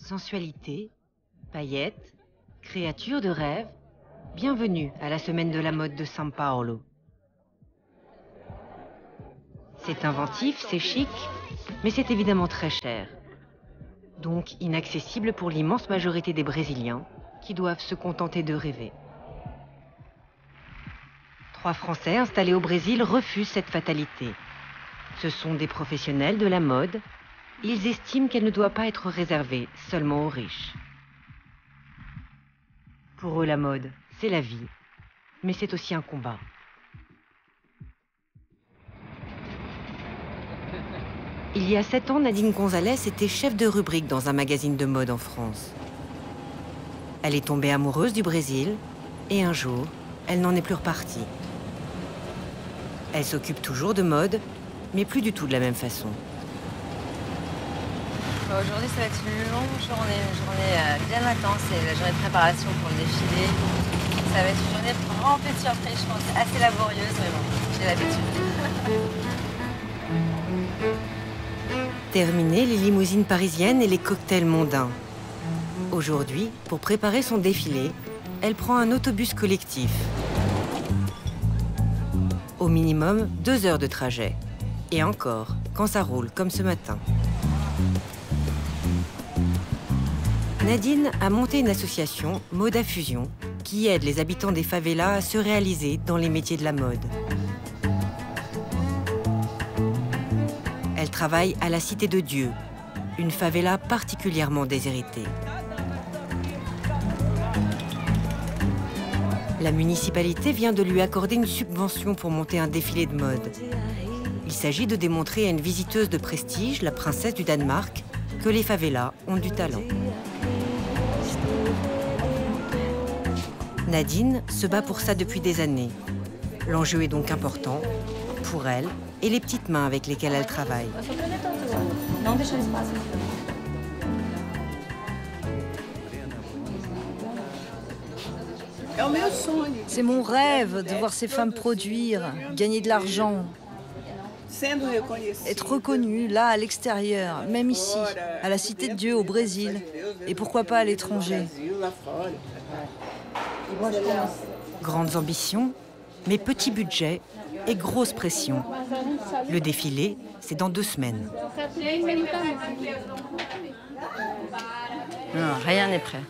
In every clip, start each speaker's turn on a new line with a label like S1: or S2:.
S1: Sensualité, paillettes, créatures de rêve, bienvenue à la semaine de la mode de São Paulo. C'est inventif, c'est chic, mais c'est évidemment très cher. Donc inaccessible pour l'immense majorité des Brésiliens qui doivent se contenter de rêver. 3 Français installés au Brésil refusent cette fatalité. Ce sont des professionnels de la mode. Ils estiment qu'elle ne doit pas être réservée seulement aux riches. Pour eux, la mode, c'est la vie, mais c'est aussi un combat. Il y a 7 ans, Nadine Gonzalez était chef de rubrique dans un magazine de mode en France. Elle est tombée amoureuse du Brésil et un jour, elle n'en est plus repartie. Elle s'occupe toujours de mode, mais plus du tout de la même façon.
S2: Aujourd'hui, ça va être une longue journée, bien intense. C'est la journée de préparation pour le défilé. Ça va être une journée remplie de surprises, je pense, assez laborieuse, mais bon, j'ai l'habitude.
S1: Terminé les limousines parisiennes et les cocktails mondains. Aujourd'hui, pour préparer son défilé, elle prend un autobus collectif. Au minimum 2 heures de trajet. Et encore, quand ça roule, comme ce matin. Nadine a monté une association, Moda Fusion, qui aide les habitants des favelas à se réaliser dans les métiers de la mode. Elle travaille à la Cité de Dieu, une favela particulièrement déshéritée. La municipalité vient de lui accorder une subvention pour monter un défilé de mode. Il s'agit de démontrer à une visiteuse de prestige, la princesse du Danemark, que les favelas ont du talent. Nadine se bat pour ça depuis des années. L'enjeu est donc important pour elle et les petites mains avec lesquelles elle travaille.
S3: C'est mon rêve de voir ces femmes produire, gagner de l'argent, être reconnues là à l'extérieur, même ici, à la Cité de Dieu au Brésil, et pourquoi pas à l'étranger.
S1: Grandes ambitions, mais petit budget et grosse pression. Le défilé, c'est dans 2 semaines.
S2: Non, rien n'est prêt.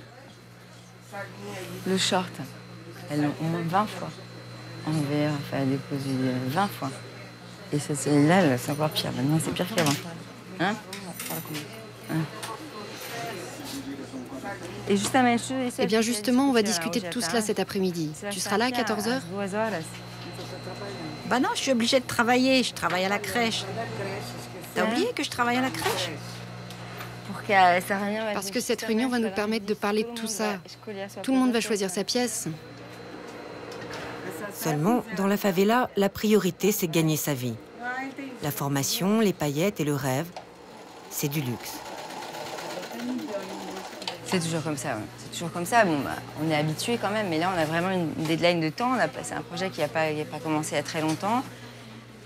S2: Le short, elles l'ont au moins 20 fois. En VR, enfin, déposé 20 fois. Et là, c'est encore pire. Maintenant, c'est pire qu'avant. Hein? Et
S4: Eh bien justement, on va discuter de tout cela cet après-midi. Tu seras là à 14 h?
S5: Bah non, je suis obligée de travailler. Je travaille à la crèche. T'as oublié que je travaille à la crèche?
S4: Parce que cette réunion va nous permettre de parler de tout ça. Tout le monde va choisir sa pièce.
S1: Seulement, dans la favela, la priorité, c'est gagner sa vie. La formation, les paillettes et le rêve, c'est du luxe.
S2: C'est toujours comme ça, ouais. C'est toujours comme ça. Bon, bah, on est habitué quand même, mais là, on a vraiment une deadline de temps. C'est un projet qui n'a pas commencé il y a très longtemps.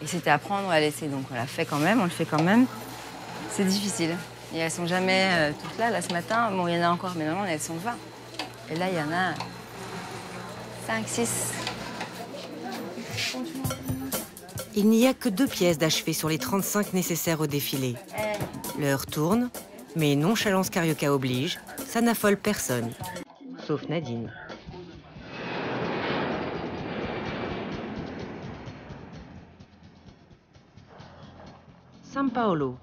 S2: Et c'était à prendre ou à laisser. Donc, on l'a fait quand même, on le fait quand même. C'est difficile. Et elles sont jamais toutes là. Là, ce matin, bon, il y en a encore, mais normalement, elles sont 20. Et là, il y en a 5, 6.
S1: Il n'y a que 2 pièces d'achevées sur les 35 nécessaires au défilé. L'heure tourne, mais nonchalance carioca oblige, ça n'affole personne, sauf Nadine. São Paulo,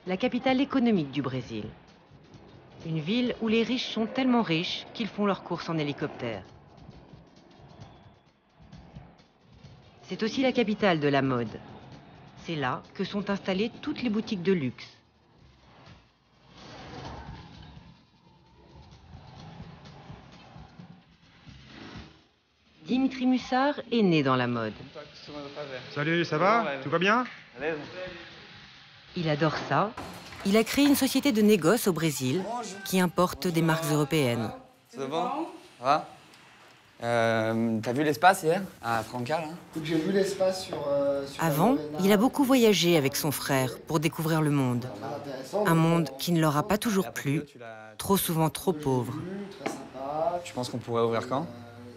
S1: la capitale économique du Brésil. Une ville où les riches sont tellement riches qu'ils font leurs courses en hélicoptère. C'est aussi la capitale de la mode. C'est là que sont installées toutes les boutiques de luxe. Dimitri Mussard est né dans la mode.
S6: Salut, ça va? Tout va bien?
S1: Il adore ça. Il a créé une société de négoce au Brésil qui importe des marques européennes.
S7: C'est bon? Va? T'as vu l'espace hier à Franca là?
S8: J'ai vu l'espace sur
S1: Avant, il a beaucoup voyagé avec son frère pour découvrir le monde. Un monde qui ne leur a pas toujours plu, trop souvent trop pauvre.
S7: Tu penses qu'on pourrait ouvrir quand?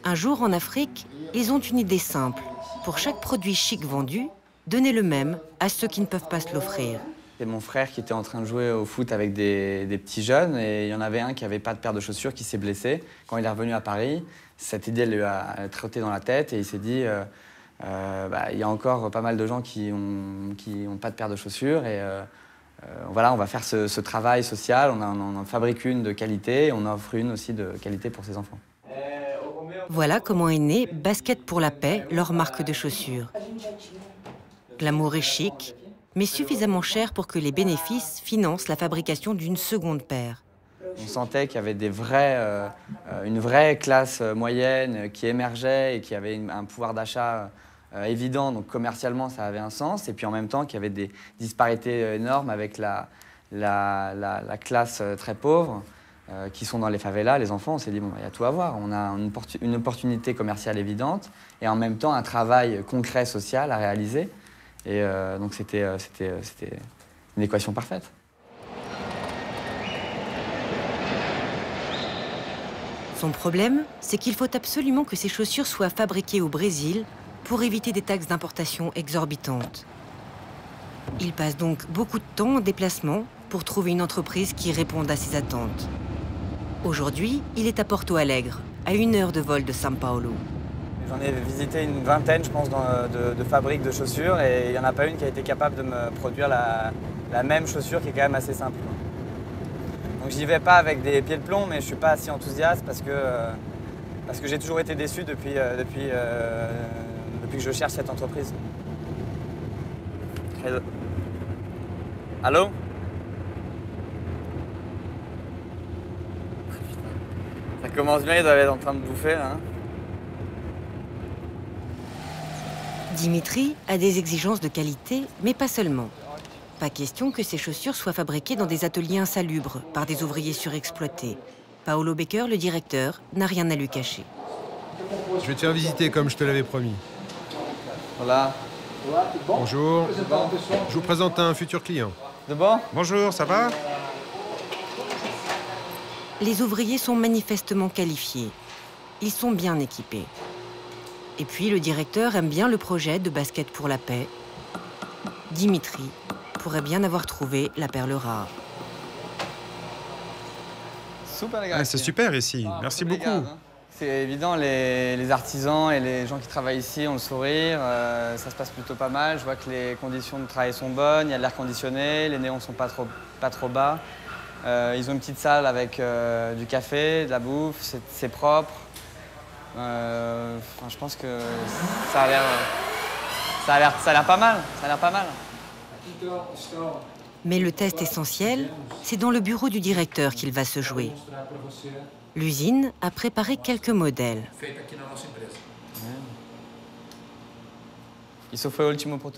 S1: Un jour, en Afrique, ils ont une idée simple. Pour chaque produit chic vendu, donner le même à ceux qui ne peuvent pas se l'offrir.
S7: C'est mon frère qui était en train de jouer au foot avec des petits jeunes et il y en avait un qui n'avait pas de paire de chaussures, qui s'est blessé. Quand il est revenu à Paris, cette idée lui a trotté dans la tête et il s'est dit il y a encore pas mal de gens qui ont pas de paire de chaussures et voilà, on va faire ce travail social, on en fabrique une de qualité et on en offre une aussi de qualité pour ses enfants.
S1: Voilà comment est née Basket pour la paix, leur marque de chaussures. Glamour et chic, mais suffisamment cher pour que les bénéfices financent la fabrication d'une seconde paire.
S7: On sentait qu'il y avait une vraie classe moyenne qui émergeait et qui avait un pouvoir d'achat évident, donc commercialement ça avait un sens, et puis en même temps qu'il y avait des disparités énormes avec la classe très pauvre qui sont dans les favelas, les enfants. On s'est dit, bon, il y a tout à voir, on a une opportunité commerciale évidente et en même temps un travail concret social à réaliser. Et donc c'était une équation parfaite.
S1: Son problème, c'est qu'il faut absolument que ces chaussures soient fabriquées au Brésil pour éviter des taxes d'importation exorbitantes. Il passe donc beaucoup de temps en déplacement pour trouver une entreprise qui réponde à ses attentes. Aujourd'hui, il est à Porto Alegre, à 1 heure de vol de São Paulo.
S7: J'en ai visité une vingtaine, je pense, de fabriques de chaussures et il n'y en a pas une qui a été capable de me produire la même chaussure qui est quand même assez simple. Donc j'y vais pas avec des pieds de plomb, mais je suis pas si enthousiaste parce que j'ai toujours été déçu depuis que je cherche cette entreprise. Allô? Ça commence bien, ils doivent être en train de bouffer là. Hein.
S1: Dimitri a des exigences de qualité, mais pas seulement. Pas question que ces chaussures soient fabriquées dans des ateliers insalubres par des ouvriers surexploités. Paolo Becker, le directeur, n'a rien à lui cacher.
S9: Je vais te faire visiter comme je te l'avais promis.
S7: Voilà.
S9: Bonjour. Je vous présente un futur client.
S7: De bon?
S6: Bonjour, ça va?
S1: Les ouvriers sont manifestement qualifiés. Ils sont bien équipés. Et puis, le directeur aime bien le projet de Basket pour la paix. Dimitri pourrait bien avoir trouvé la perle rare.
S6: Ah, c'est super ici, merci beaucoup.
S7: C'est évident, les artisans et les gens qui travaillent ici ont le sourire, ça se passe plutôt pas mal. Je vois que les conditions de travail sont bonnes, il y a de l'air conditionné, les néons sont pas trop bas. Ils ont une petite salle avec du café, de la bouffe, c'est propre. Je pense que ça a l'air pas mal.
S1: Mais le test essentiel, c'est dans le bureau du directeur qu'il va se jouer. L'usine a préparé quelques modèles.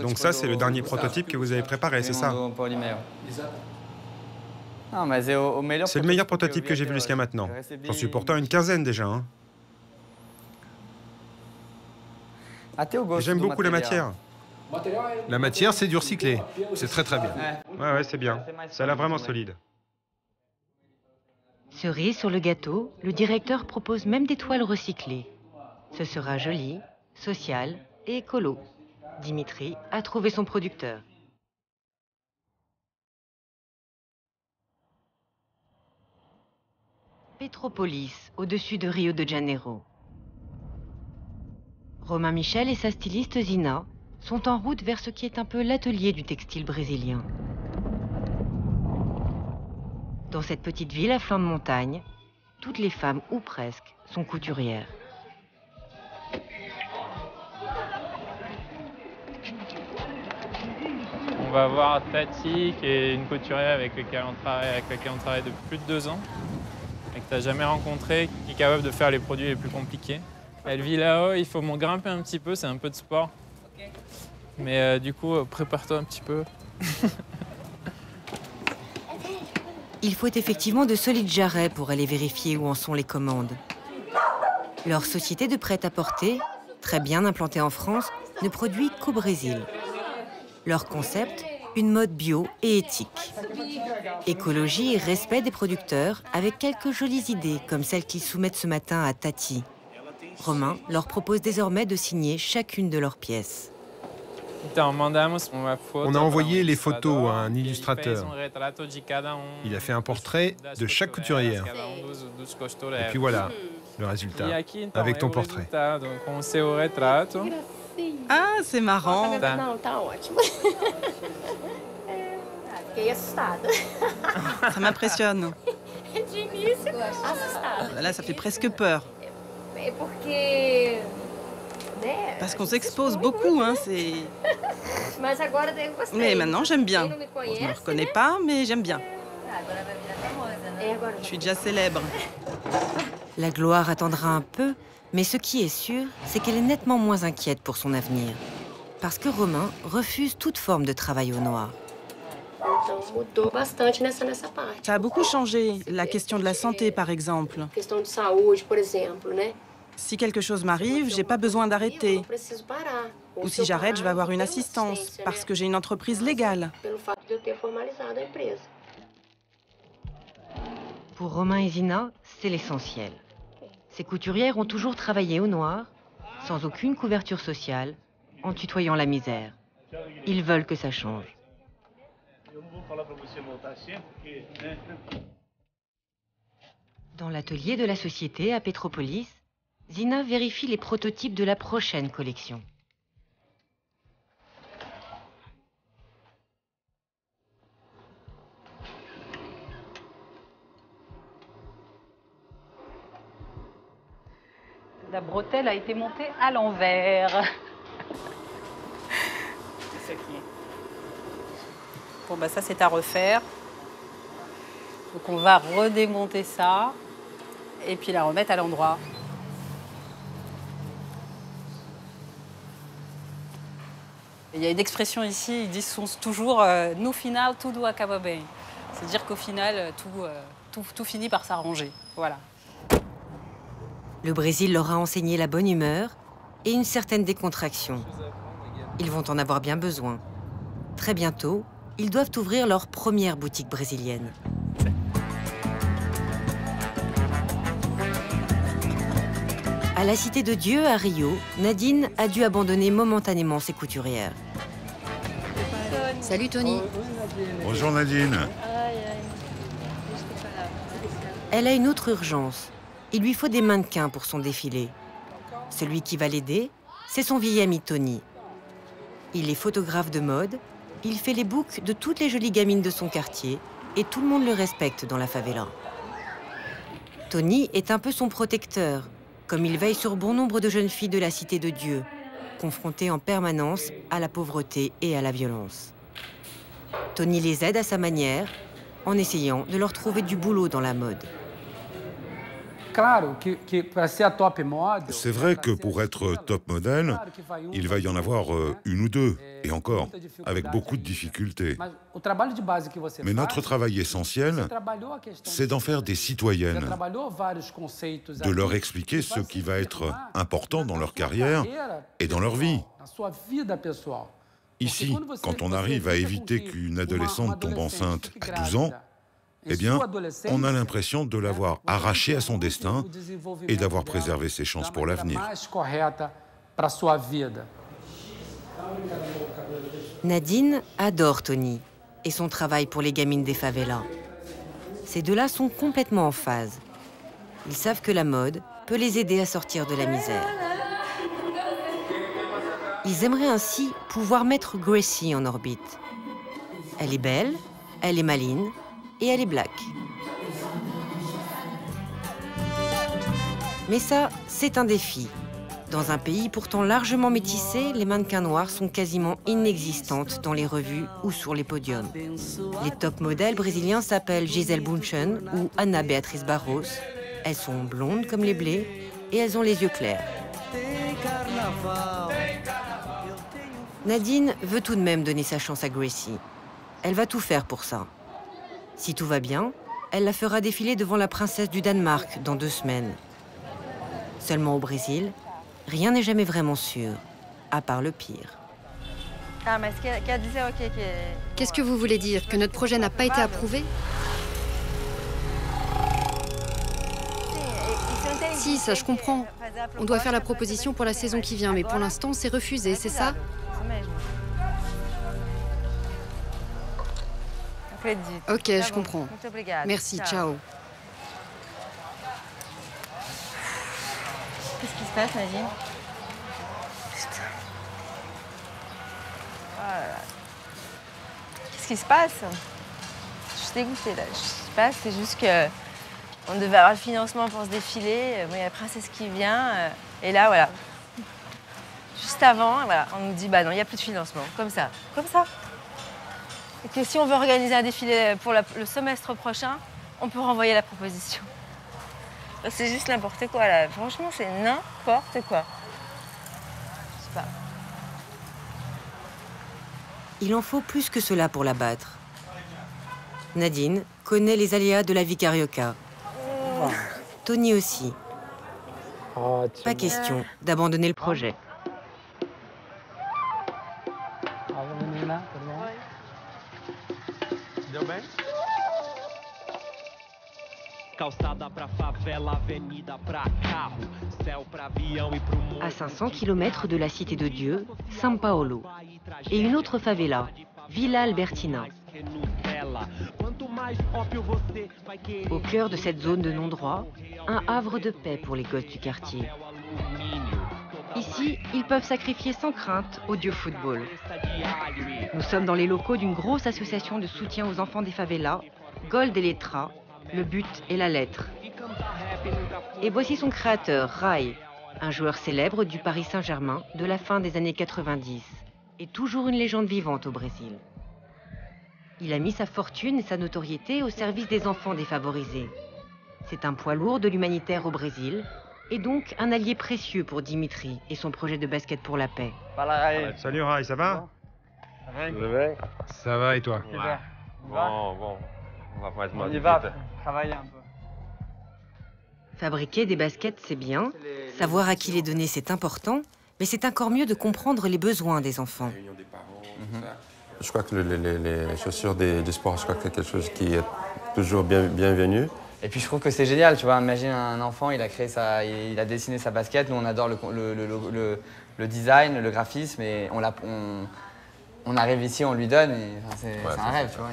S6: Donc ça, c'est le dernier prototype que vous avez préparé, c'est ça? C'est le meilleur prototype que j'ai vu jusqu'à maintenant. J'en suis pourtant une quinzaine déjà. Hein. J'aime beaucoup la matière.
S9: La matière, c'est du recyclé. C'est très très bien.
S6: Ouais, c'est bien. Ça a l'air vraiment solide.
S1: Cerise sur le gâteau, le directeur propose même des toiles recyclées. Ce sera joli, social et écolo. Dimitri a trouvé son producteur. Petropolis, au-dessus de Rio de Janeiro. Romain Michel et sa styliste Zina sont en route vers ce qui est un peu l'atelier du textile brésilien. Dans cette petite ville à flanc de montagne, toutes les femmes, ou presque, sont couturières.
S10: On va voir Tati, qui est une couturière avec laquelle on travaille depuis plus de 2 ans, et que tu n'as jamais rencontré, qui est capable de faire les produits les plus compliqués. Elle vit là-haut, il faut m'en grimper un petit peu, c'est un peu de sport. Mais du coup, prépare-toi un petit peu.
S1: Il faut effectivement de solides jarrets pour aller vérifier où en sont les commandes. Leur société de prêt-à-porter, très bien implantée en France, ne produit qu'au Brésil. Leur concept, une mode bio et éthique. Écologie et respect des producteurs avec quelques jolies idées comme celles qu'ils soumettent ce matin à Tati. Romain leur propose désormais de signer chacune de leurs pièces.
S9: On a envoyé les photos à un illustrateur. Il a fait un portrait de chaque couturière. Et puis voilà, le résultat, avec ton portrait.
S3: Ah, c'est marrant. Ça m'impressionne. Là, ça fait presque peur. Parce qu'on s'expose beaucoup, hein, c'est... Mais maintenant, j'aime bien. Bon, je ne me reconnais pas, mais j'aime bien. Je suis déjà célèbre.
S1: La gloire attendra un peu, mais ce qui est sûr, c'est qu'elle est nettement moins inquiète pour son avenir. Parce que Romain refuse toute forme de travail au noir.
S3: Ça a beaucoup changé. La question de la santé, par exemple. Si quelque chose m'arrive, j'ai pas besoin d'arrêter. Ou si j'arrête, je vais avoir une assistance, parce que j'ai une entreprise légale.
S1: Pour Romain et Zina, c'est l'essentiel. Ces couturières ont toujours travaillé au noir, sans aucune couverture sociale, en tutoyant la misère. Ils veulent que ça change. Dans l'atelier de la société à Petropolis, Zina vérifie les prototypes de la prochaine collection.
S8: La bretelle a été montée à l'envers. Bon, bah ça, c'est à refaire. Donc, on va redémonter ça et puis la remettre à l'endroit. Il y a une expression ici, ils disent toujours « no final, tudo acaba bem ». C'est-à-dire qu'au final, tout finit par s'arranger. Voilà.
S1: Le Brésil leur a enseigné la bonne humeur et une certaine décontraction. Ils vont en avoir bien besoin. Très bientôt, ils doivent ouvrir leur première boutique brésilienne. À la Cité de Dieu, à Rio, Nadine a dû abandonner momentanément ses couturières.
S4: Salut Tony.
S11: Bonjour Nadine.
S1: Elle a une autre urgence. Il lui faut des mannequins pour son défilé. Celui qui va l'aider, c'est son vieil ami Tony. Il est photographe de mode, il fait les books de toutes les jolies gamines de son quartier et tout le monde le respecte dans la favela. Tony est un peu son protecteur, comme il veille sur bon nombre de jeunes filles de la Cité de Dieu, confrontées en permanence à la pauvreté et à la violence. Tony les aide à sa manière, en essayant de leur trouver du boulot dans la mode.
S11: C'est vrai que pour être top modèle, il va y en avoir une ou deux, et encore, avec beaucoup de difficultés. Mais notre travail essentiel, c'est d'en faire des citoyennes, de leur expliquer ce qui va être important dans leur carrière et dans leur vie. Ici, quand on arrive à éviter qu'une adolescente tombe enceinte à 12 ans, eh bien, on a l'impression de l'avoir arraché à son destin et d'avoir préservé ses chances pour l'avenir.
S1: Nadine adore Tony et son travail pour les gamines des favelas. Ces deux-là sont complètement en phase. Ils savent que la mode peut les aider à sortir de la misère. Ils aimeraient ainsi pouvoir mettre Gracie en orbite. Elle est belle, elle est maligne, et elle est black. Mais ça, c'est un défi. Dans un pays pourtant largement métissé, les mannequins noirs sont quasiment inexistantes dans les revues ou sur les podiums. Les top modèles brésiliens s'appellent Gisele Bündchen ou Ana Beatriz Barros. Elles sont blondes comme les blés et elles ont les yeux clairs. Nadine veut tout de même donner sa chance à Gracie. Elle va tout faire pour ça. Si tout va bien, elle la fera défiler devant la princesse du Danemark dans 2 semaines. Seulement au Brésil, rien n'est jamais vraiment sûr, à part le pire.
S4: Qu'est-ce que vous voulez dire? Que notre projet n'a pas été approuvé? Si, ça je comprends. On doit faire la proposition pour la saison qui vient, mais pour l'instant, c'est refusé, c'est ça? Ok, je comprends. Merci, ciao.
S2: Qu'est-ce qui se passe, Nadine? Putain. Oh là là. Qu'est-ce qui se passe? Je suis dégoûtée, là. Je sais pas, c'est juste que on devait avoir le financement pour ce défilé. Bon, il y a la princesse qui vient. Et là, voilà. Juste avant, voilà, on nous dit, bah non, il n'y a plus de financement. Comme ça. Comme ça. Et que si on veut organiser un défilé pour le semestre prochain, on peut renvoyer la proposition. C'est juste n'importe quoi, là. Franchement, c'est n'importe quoi. Je sais pas.
S1: Il en faut plus que cela pour la battre. Nadine connaît les aléas de la vie carioca. Tony aussi. Pas question d'abandonner le projet. À 500 km de la Cité de Dieu, São Paulo, et une autre favela, Villa Albertina. Au cœur de cette zone de non-droit, un havre de paix pour les gosses du quartier. Ici, ils peuvent sacrifier sans crainte au dieu football. Nous sommes dans les locaux d'une grosse association de soutien aux enfants des favelas, Gol de Letra. Le but est la lettre. Et voici son créateur, Rai, un joueur célèbre du Paris Saint-Germain de la fin des années 90, et toujours une légende vivante au Brésil. Il a mis sa fortune et sa notoriété au service des enfants défavorisés. C'est un poids lourd de l'humanitaire au Brésil, et donc un allié précieux pour Dimitri et son projet de basket pour la paix.
S6: Salut Rai, ça va? Ça va et toi?
S12: Bon.
S7: On y va, travailler un peu.
S1: Fabriquer des baskets, c'est bien. Savoir à qui les donner, c'est important. Mais c'est encore mieux de comprendre les besoins des enfants.
S12: Je crois que les chaussures des sports, je crois que c'est quelque chose qui est toujours bienvenu.
S7: Et puis je trouve que c'est génial, tu vois. Imagine un enfant, il a dessiné sa basket. Nous, on adore le design, le graphisme. Et on arrive ici, on lui donne. C'est un rêve, tu vois.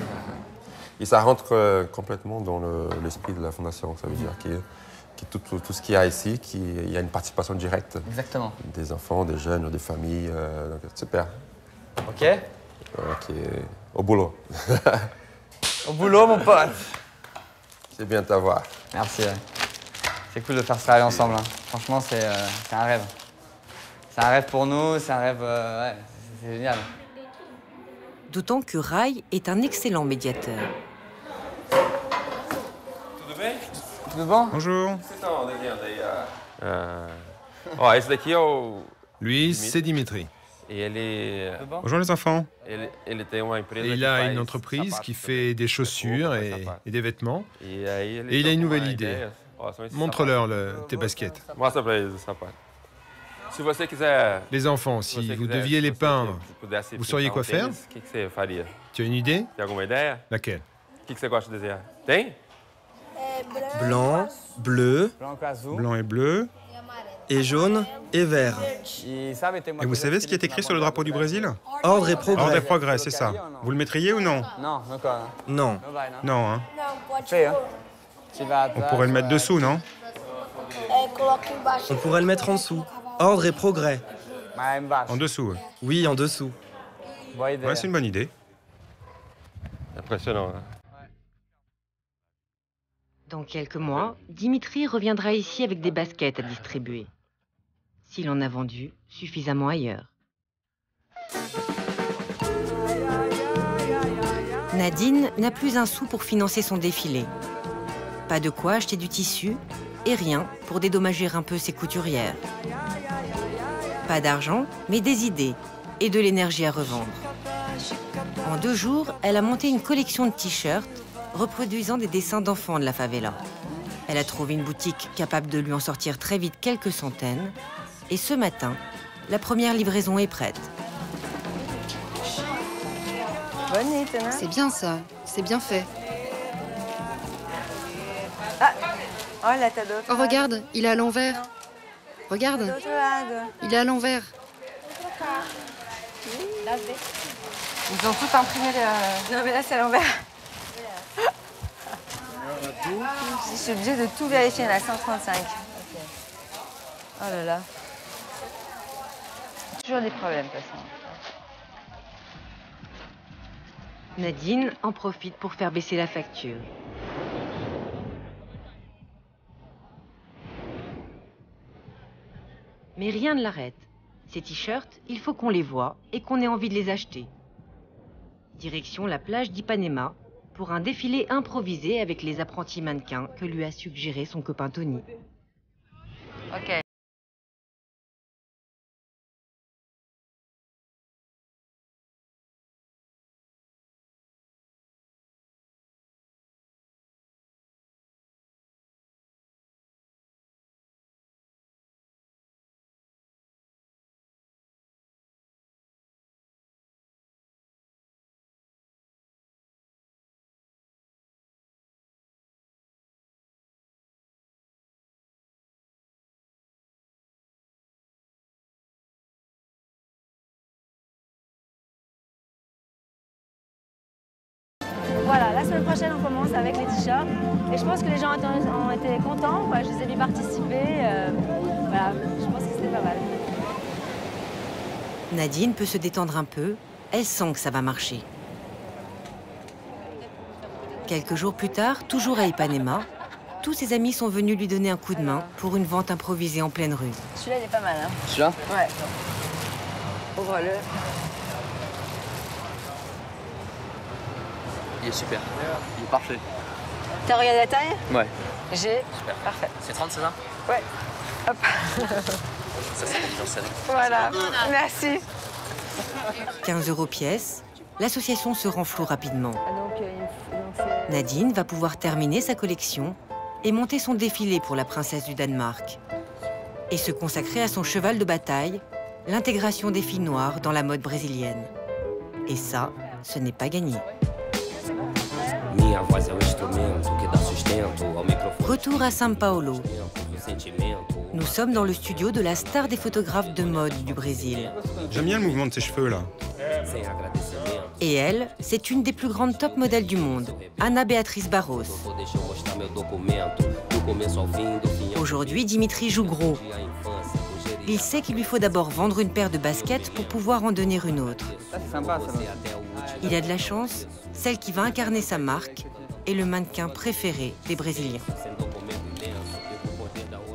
S12: Et ça rentre complètement dans l'esprit de la fondation. Ça veut dire que tout ce qu'il y a ici, qu'il y a une participation directe.
S7: Exactement.
S12: Des enfants, des jeunes, des familles. Donc, super.
S7: Ok.
S12: Au boulot.
S7: Au boulot, mon pote.
S12: C'est bien de t'avoir.
S7: Merci. C'est cool de faire ce travail ensemble. Hein. Franchement, c'est un rêve. C'est un rêve pour nous, c'est un rêve... ouais, c'est génial.
S1: D'autant que Rai est un excellent médiateur.
S7: Tudo bom?
S6: Bonjour. Lui, c'est Dimitri. Bonjour les enfants. Il a une entreprise qui fait des chaussures et des vêtements. Et il a une nouvelle idée. Montre-leur tes baskets. Les enfants, si vous deviez les peindre, vous sauriez quoi faire? Tu as une idée? Laquelle?
S13: Blanc, bleu,
S6: blanc et bleu,
S13: et jaune et vert.
S6: Et vous savez ce qui est écrit sur le drapeau du Brésil?
S13: Ordre et progrès.
S6: Ordre et progrès, c'est ça. Vous le mettriez ou non?
S13: Non.
S6: Non, hein. On pourrait le mettre dessous, non?
S13: On pourrait le mettre en dessous. Ordre et progrès.
S6: En dessous?
S13: Oui, en dessous.
S6: Ouais, c'est une bonne idée.
S12: Impressionnant.
S1: Dans quelques mois, Dimitri reviendra ici avec des baskets à distribuer. S'il en a vendu suffisamment ailleurs. Nadine n'a plus un sou pour financer son défilé. Pas de quoi acheter du tissu et rien pour dédommager un peu ses couturières. Pas d'argent, mais des idées et de l'énergie à revendre. En 2 jours, elle a monté une collection de t-shirts reproduisant des dessins d'enfants de la favela. Elle a trouvé une boutique capable de lui en sortir très vite quelques centaines. Et ce matin, la première livraison est prête.
S4: C'est bien ça, c'est bien fait. Oh, regarde, il est à l'envers. Regarde, il est à l'envers.
S2: Ils ont tout imprimé. Non, mais là, c'est à l'envers. Je suis obligée de tout vérifier, là, 135. Oh là là. Toujours des problèmes, de toute façon.
S1: Nadine en profite pour faire baisser la facture. Mais rien ne l'arrête. Ces t-shirts, il faut qu'on les voie et qu'on ait envie de les acheter. Direction la plage d'Ipanema pour un défilé improvisé avec les apprentis mannequins que lui a suggéré son copain Tony.
S2: Ok. Voilà, la semaine prochaine, on commence avec les t-shirts. Et je pense que les gens ont été contents. Je les ai vus participer. Voilà, je pense que c'était pas mal.
S1: Nadine peut se détendre un peu. Elle sent que ça va marcher. Quelques jours plus tard, toujours à Ipanema, tous ses amis sont venus lui donner un coup de main pour une vente improvisée en pleine rue.
S2: Celui-là, il est pas mal. Hein.
S7: Celui-là?
S2: Ouais. Ouvre-le.
S7: Il est super. Il est parfait.
S2: T'as regardé la taille?
S7: Ouais.
S2: J'ai.
S7: Super.
S2: Parfait.
S7: C'est 30, c'est ça?
S2: Ouais. Hop.
S7: Ça, c'est confiance.
S2: Voilà. Merci.
S1: 15 € pièce, l'association se renfloue rapidement. Nadine va pouvoir terminer sa collection et monter son défilé pour la princesse du Danemark. Et se consacrer à son cheval de bataille, l'intégration des filles noires dans la mode brésilienne. Et ça, ce n'est pas gagné. Retour à São Paulo. Nous sommes dans le studio de la star des photographes de mode du Brésil.
S6: J'aime bien le mouvement de ses cheveux, là.
S1: Et elle, c'est une des plus grandes top modèles du monde, Ana Beatriz Barros. Aujourd'hui, Dimitri joue gros. Il sait qu'il lui faut d'abord vendre une paire de baskets pour pouvoir en donner une autre.
S7: C'est sympa, ça.
S1: Il a de la chance, celle qui va incarner sa marque est le mannequin préféré des Brésiliens.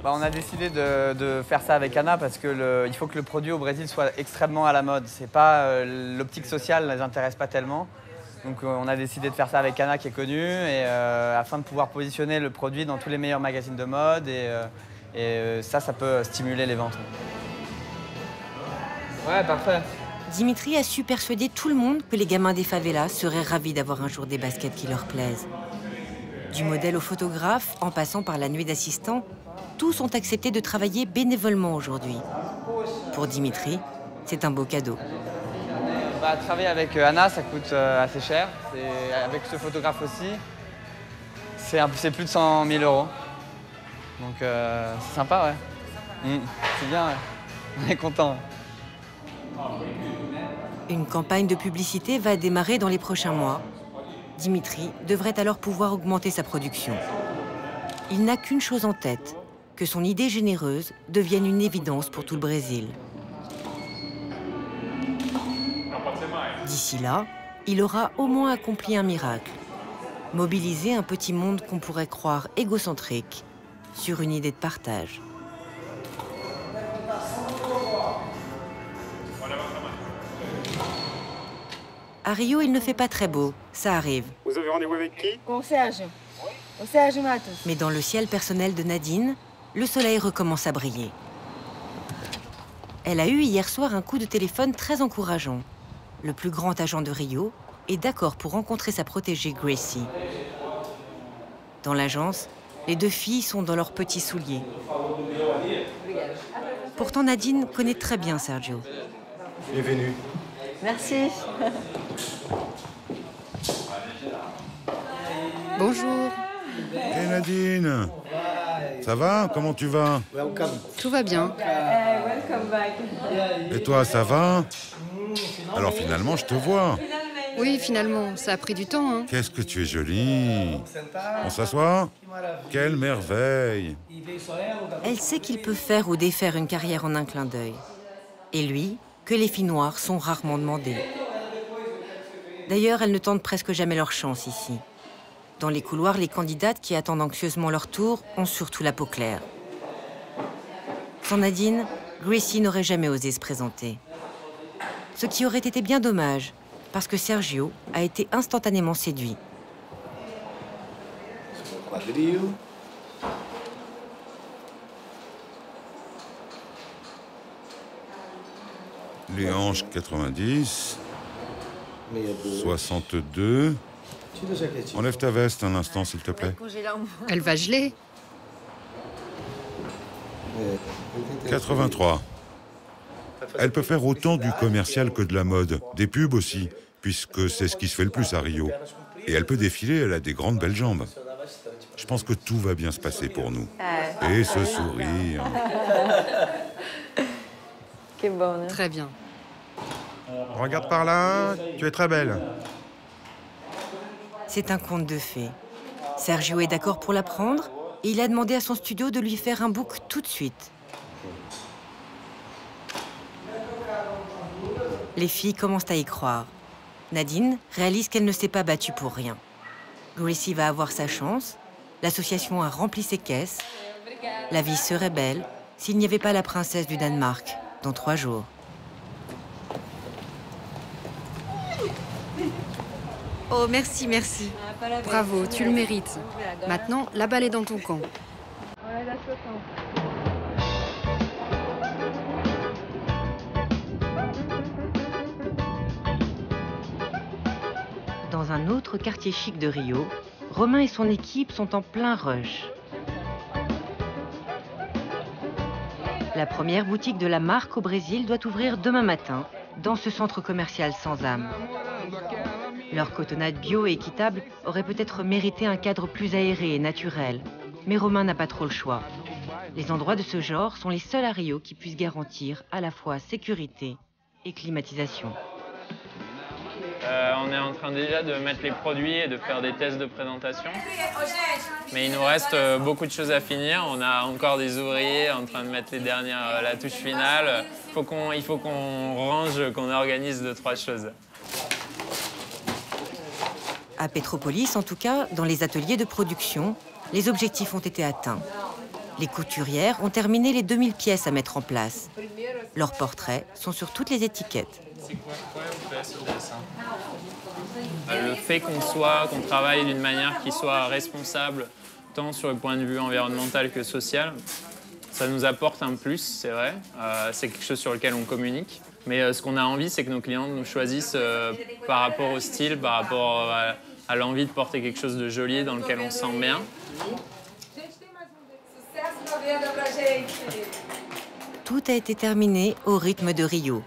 S7: On a décidé de faire ça avec Ana parce que il faut que le produit au Brésil soit extrêmement à la mode. C'est pas l'optique sociale ne les intéresse pas tellement. Donc on a décidé de faire ça avec Ana qui est connue et afin de pouvoir positionner le produit dans tous les meilleurs magazines de mode et ça peut stimuler les ventes. Ouais, parfait.
S1: Dimitri a su persuader tout le monde que les gamins des favelas seraient ravis d'avoir un jour des baskets qui leur plaisent. Du modèle au photographe, en passant par la nuit d'assistants, tous ont accepté de travailler bénévolement aujourd'hui. Pour Dimitri, c'est un beau cadeau.
S7: Travailler avec Ana, ça coûte assez cher. Avec ce photographe aussi, c'est plus de 100 000 €. Donc c'est sympa, ouais. C'est bien, ouais. On est content. Ouais.
S1: Une campagne de publicité va démarrer dans les prochains mois. Dimitri devrait alors pouvoir augmenter sa production. Il n'a qu'une chose en tête, que son idée généreuse devienne une évidence pour tout le Brésil. D'ici là, il aura au moins accompli un miracle. Mobiliser un petit monde qu'on pourrait croire égocentrique sur une idée de partage. À Rio, il ne fait pas très beau, ça arrive.
S6: Vous avez rendez-vous avec qui?
S2: Com o Sérgio. O Sérgio Matos.
S1: Mais dans le ciel personnel de Nadine, le soleil recommence à briller. Elle a eu hier soir un coup de téléphone très encourageant. Le plus grand agent de Rio est d'accord pour rencontrer sa protégée Gracie. Dans l'agence, Les deux filles sont dans leurs petits souliers. Pourtant, Nadine connaît très bien Sergio.
S6: Bienvenue.
S2: Merci.
S4: Bonjour.
S11: Hey Nadine, ça va? Comment tu vas?
S4: Tout va bien.
S11: Et toi, ça va? Alors finalement, je te vois.
S4: Oui, finalement, ça a pris du temps, hein.
S11: Qu'est-ce que tu es jolie. On s'assoit? Quelle merveille.
S1: Elle sait qu'il peut faire ou défaire une carrière en un clin d'œil. Et lui, que les filles noires sont rarement demandées. D'ailleurs, elles ne tentent presque jamais leur chance ici. Dans les couloirs, les candidates qui attendent anxieusement leur tour ont surtout la peau claire. Sans Nadine, Gracie n'aurait jamais osé se présenter. Ce qui aurait été bien dommage, parce que Sergio a été instantanément séduit.
S11: Les hanches 90, 62. Enlève ta veste un instant, s'il te plaît.
S4: Elle va geler.
S11: 83. Elle peut faire autant du commercial que de la mode, des pubs aussi, puisque c'est ce qui se fait le plus à Rio. Et elle peut défiler, elle a des grandes belles jambes. Je pense que tout va bien se passer pour nous. Et ce sourire.
S4: Très bien.
S6: Regarde par là, tu es très belle.
S1: C'est un conte de fées. Sergio est d'accord pour la prendre et il a demandé à son studio de lui faire un book tout de suite. Les filles commencent à y croire. Nadine réalise qu'elle ne s'est pas battue pour rien. Gracie va avoir sa chance, l'association a rempli ses caisses, la vie serait belle s'il n'y avait pas la princesse du Danemark dans 3 jours.
S4: Oh, merci, merci. Bravo, tu le mérites. Maintenant, la balle est dans ton camp.
S1: Dans un autre quartier chic de Rio, Romain et son équipe sont en plein rush. La première boutique de la marque au Brésil doit ouvrir demain matin, dans ce centre commercial sans âme. Leur cotonnade bio et équitable aurait peut-être mérité un cadre plus aéré et naturel, mais Romain n'a pas trop le choix. Les endroits de ce genre sont les seuls à Rio qui puissent garantir à la fois sécurité et climatisation.
S10: On est en train déjà de mettre les produits et de faire des tests de présentation. Mais il nous reste beaucoup de choses à finir. On a encore des ouvriers en train de mettre les dernières, la touche finale. Il faut qu'on range, qu'on organise 2-3 choses.
S1: À Petropolis, en tout cas, dans les ateliers de production, les objectifs ont été atteints. Les couturières ont terminé les 2000 pièces à mettre en place. Leurs portraits sont sur toutes les étiquettes.
S10: Le fait qu'on travaille d'une manière qui soit responsable, tant sur le point de vue environnemental que social, ça nous apporte un plus, c'est vrai. C'est quelque chose sur lequel on communique. Mais ce qu'on a envie, c'est que nos clients nous choisissent par rapport au style, par rapport à l'envie de porter quelque chose de joli dans lequel on se sent bien.
S1: Tout a été terminé au rythme de Rio,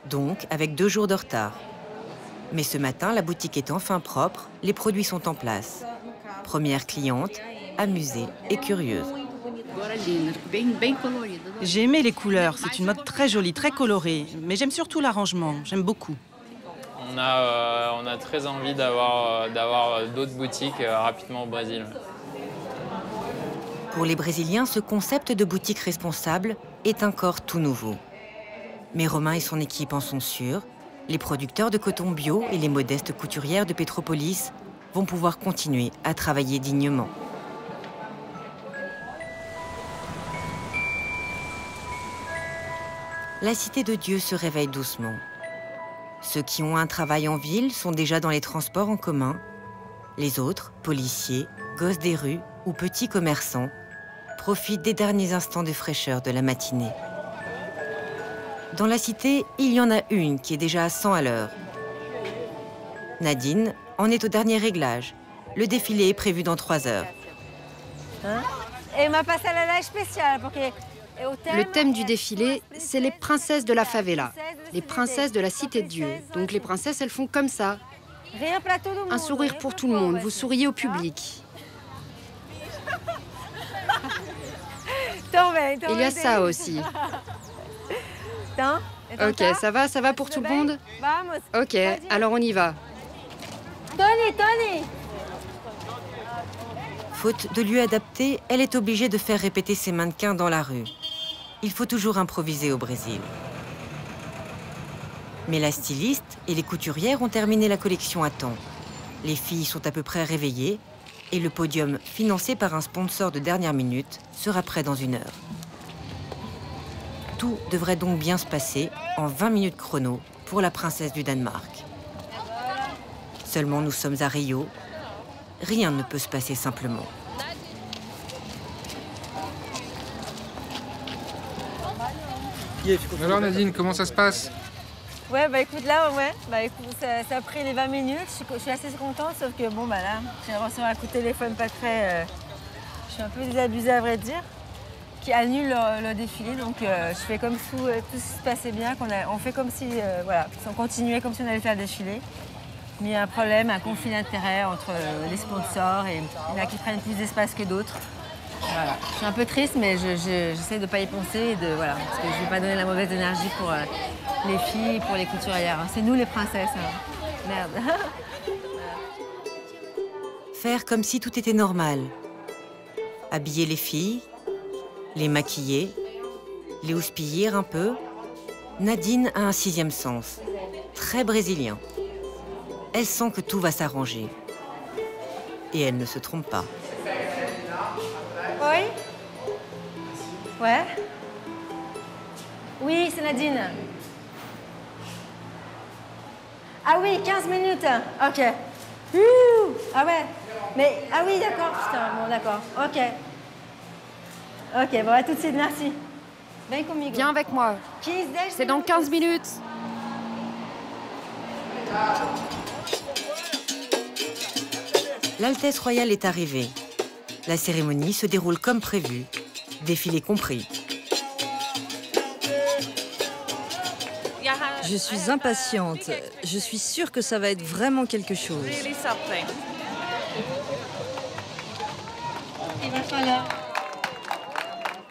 S1: donc avec 2 jours de retard. Mais ce matin, la boutique est enfin propre, les produits sont en place. Première cliente, amusée et curieuse.
S3: J'ai aimé les couleurs, c'est une mode très jolie, très colorée. Mais j'aime surtout l'arrangement, j'aime beaucoup.
S10: On a très envie d'avoir d'autres boutiques rapidement au Brésil.
S1: Pour les Brésiliens, ce concept de boutique responsable est encore tout nouveau. Mais Romain et son équipe en sont sûrs. Les producteurs de coton bio et les modestes couturières de Petropolis vont pouvoir continuer à travailler dignement. La Cité de Dieu se réveille doucement. Ceux qui ont un travail en ville sont déjà dans les transports en commun. Les autres, policiers, gosses des rues ou petits commerçants, profitent des derniers instants de fraîcheur de la matinée. Dans la cité, il y en a une qui est déjà à 100 à l'heure. Nadine en est au dernier réglage. Le défilé est prévu dans 3 heures.
S4: Le thème du défilé, c'est les princesses de la favela, les princesses de la cité de Dieu. Donc les princesses, elles font comme ça. Un sourire pour tout le monde, vous souriez au public. Il y a ça aussi. Ok, ça va pour tout le monde? Ok, alors on y va.
S2: Tony!
S1: Faute de lieu adapté, elle est obligée de faire répéter ses mannequins dans la rue. Il faut toujours improviser au Brésil. Mais la styliste et les couturières ont terminé la collection à temps. Les filles sont à peu près réveillées et le podium, financé par un sponsor de dernière minute, sera prêt dans 1 heure. Tout devrait donc bien se passer en 20 minutes chrono pour la princesse du Danemark. Seulement, nous sommes à Rio. Rien ne peut se passer simplement.
S9: Alors Nadine, comment ça se passe?
S2: Ouais, bah écoute, là, ça a pris les 20 minutes. Je suis assez contente, sauf que bon, bah là, j'ai reçu un coup de téléphone pas très... je suis un peu désabusée, à vrai dire, qui annule le défilé. Donc, je fais comme si tout se passait bien, on fait comme si, voilà, on continuait comme si on allait faire le défilé. Mais il y a un problème, un conflit d'intérêts entre les sponsors et il y en a qui prennent plus d'espace que d'autres. Voilà. Je suis un peu triste, mais j'essaie de ne pas y penser, et voilà, parce que je ne vais pas donner la mauvaise énergie pour les filles, pour les couturières. C'est nous les princesses. Hein. Merde.
S1: Faire comme si tout était normal. Habiller les filles, les maquiller, les houspiller un peu. Nadine a un 6e sens, très brésilien. Elle sent que tout va s'arranger. Et elle ne se trompe pas.
S2: Oui? Ouais? Oui, c'est Nadine. Ah oui, 15 minutes. Ok. Ah ouais. Mais, ah oui, d'accord. Putain, bon, d'accord. Ok. Ok, bon, à tout de suite, merci.
S4: Viens avec moi. C'est dans 15 minutes.
S1: L'Altesse royale est arrivée. La cérémonie se déroule comme prévu, défilé compris.
S14: Je suis impatiente. Je suis sûre que ça va être vraiment quelque chose.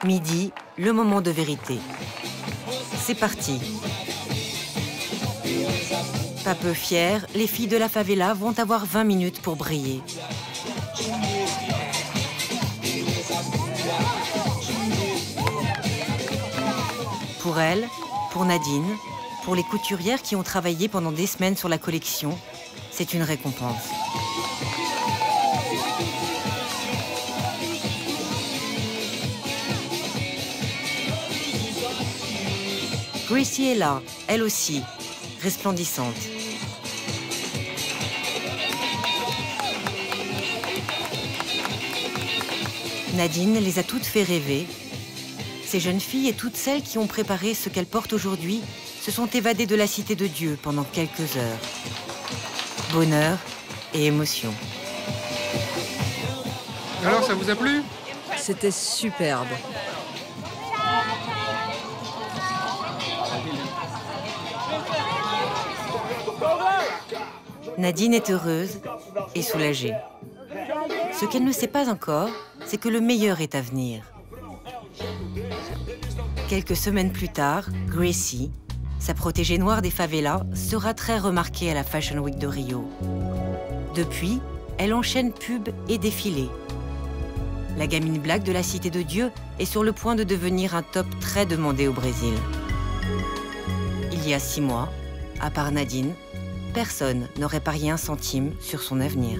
S1: Midi, le moment de vérité. C'est parti. Pas peu fières, les filles de la favela vont avoir 20 minutes pour briller. Pour elle, pour Nadine, pour les couturières qui ont travaillé pendant des semaines sur la collection, c'est une récompense. Gracie est là, elle aussi, resplendissante. Nadine les a toutes fait rêver. Ces jeunes filles et toutes celles qui ont préparé ce qu'elles portent aujourd'hui se sont évadées de la cité de Dieu pendant quelques heures. Bonheur et émotion.
S9: Alors, ça vous a plu?
S14: C'était superbe.
S1: Nadine est heureuse et soulagée. Ce qu'elle ne sait pas encore, c'est que le meilleur est à venir. Quelques semaines plus tard, Gracie, sa protégée noire des favelas, sera très remarquée à la Fashion Week de Rio. Depuis, elle enchaîne pubs et défilés. La gamine black de la Cité de Dieu est sur le point de devenir un top très demandé au Brésil. Il y a 6 mois, à part Nadine, personne n'aurait parié un centime sur son avenir.